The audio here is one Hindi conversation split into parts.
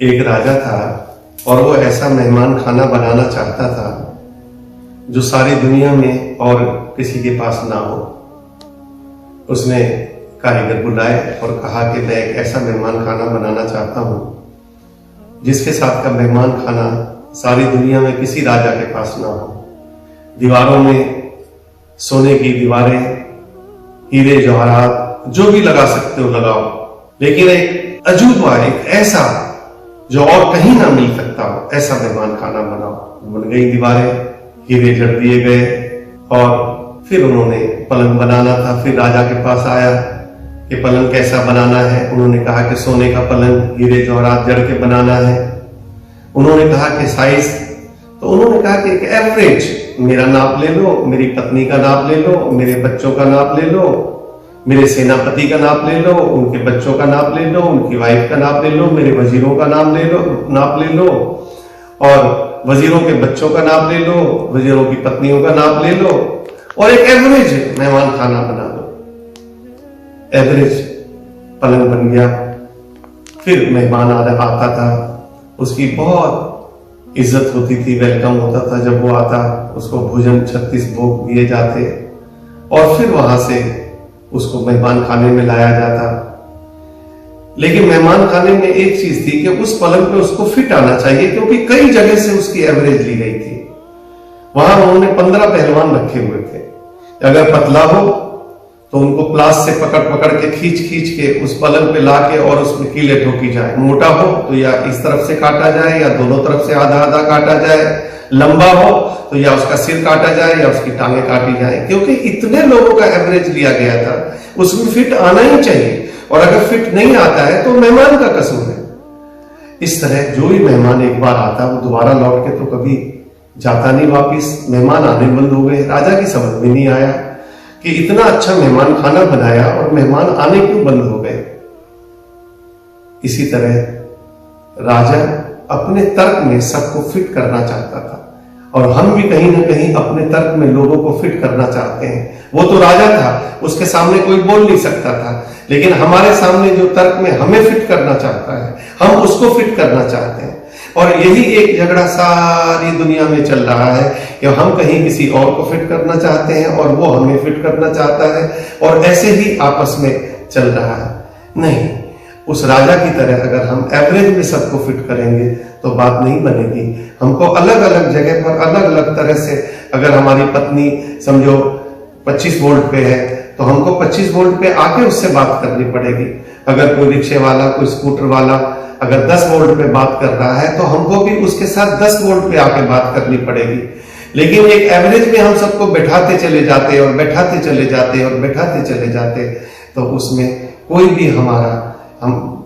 एक राजा था और वो ऐसा मेहमान खाना बनाना चाहता था जो सारी दुनिया में और किसी के पास ना हो। उसने कारीगर बुलाए और कहा कि मैं एक ऐसा मेहमान खाना बनाना चाहता हूं जिसके साथ का मेहमान खाना सारी दुनिया में किसी राजा के पास ना हो। दीवारों में सोने की दीवारें, हीरे जवाहरात जो भी लगा सकते हो लगाओ, लेकिन एक अजूबा, एक ऐसा जो और कहीं ना मिल सकता हो, ऐसा मेहमान खाना बनाओ। बन गई दीवारें, हीरे जड़ दिए गए और फिर उन्होंने पलंग बनाना था। फिर राजा के पास आया कि पलंग कैसा बनाना है। उन्होंने कहा कि सोने का पलंग, हीरे जवाहरात जड़ के बनाना है। उन्होंने कहा कि साइज, तो उन्होंने कहा कि एक एवरेज, मेरा नाप ले लो, मेरी पत्नी का नाप ले लो, मेरे बच्चों का नाप ले लो, मेरे सेनापति का नाप ले लो, उनके बच्चों का नाप ले लो, उनकी वाइफ का नाप ले लो, मेरे वजीरों का नाप ले लो और वजीरों के बच्चों का नाप ले लो, वजीरों की पत्नियों का नाप ले लो और एक एवरेज मेहमान खाना बना दो। एवरेज पलंग बन गया। फिर मेहमान आता था, उसकी बहुत इज्जत होती थी, वेलकम होता था। जब वो आता उसको भोजन 36 भोग दिए जाते और फिर वहां से उसको मेहमान खाने में लाया जाता। लेकिन मेहमान खाने में एक चीज थी कि उस पलंग पे उसको फिट आना चाहिए, क्योंकि कई जगह से उसकी एवरेज ली गई थी। वहां उन्होंने 15 पहलवान रखे हुए थे। अगर पतला हो तो उनको प्लास से पकड़ पकड़ के खींच के उस पलंग पे लाके और उसमें कीले ठोकी जाए। मोटा हो तो या इस तरफ से काटा जाए या दोनों तरफ से आधा आधा काटा जाए। लंबा हो तो या उसका सिर काटा जाए या उसकी टांगे काटी जाए, क्योंकि इतने लोगों का एवरेज लिया गया था। उसमें फिट आना ही चाहिए और अगर फिट नहीं आता है तो मेहमान का कसूर है। इस तरह जो भी मेहमान एक बार आता वो दोबारा लौट के तो कभी जाता नहीं वापिस। मेहमान आने बंद हो गए। राजा की समझ में नहीं आया कि इतना अच्छा मेहमान खाना बनाया और मेहमान आने क्यों बंद हो गए। इसी तरह राजा अपने तर्क में सबको फिट करना चाहता था और हम भी कहीं ना कहीं अपने तर्क में लोगों को फिट करना चाहते हैं। वो तो राजा था, उसके सामने कोई बोल नहीं सकता था, लेकिन हमारे सामने जो तर्क में हमें फिट करना चाहता है, हम उसको फिट करना चाहते हैं। और यही एक झगड़ा सारी दुनिया में चल रहा है कि हम कहीं किसी और को फिट करना चाहते हैं और वो हमें फिट करना चाहता है और ऐसे ही आपस में चल रहा है। नहीं, उस राजा की तरह अगर हम एवरेज में सबको फिट करेंगे तो बात नहीं बनेगी। हमको अलग अलग जगह पर अलग अलग तरह से, अगर हमारी पत्नी समझो 25 वोल्ट पे है तो हमको 25 वोल्ट पे आके उससे बात करनी पड़ेगी। अगर कोई रिक्शे वाला, कोई स्कूटर वाला अगर 10 वोल्ट पे बात कर रहा है तो हमको भी उसके साथ 10 वोल्ट पे आके बात करनी पड़ेगी। लेकिन एक एवरेज में हम सबको बैठाते चले जाते और बैठाते चले जाते और बैठाते चले जाते तो उसमें कोई भी हम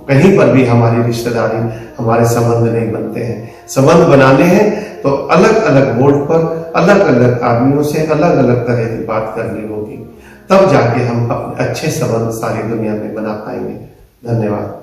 कहीं पर भी हमारी रिश्तेदारी, हमारे संबंध नहीं बनते हैं। संबंध बनाने हैं तो अलग अलग बोर्ड पर अलग अलग आदमियों से अलग अलग तरह की बात करनी होगी, तब जाके हम अपने अच्छे संबंध सारी दुनिया में बना पाएंगे। धन्यवाद।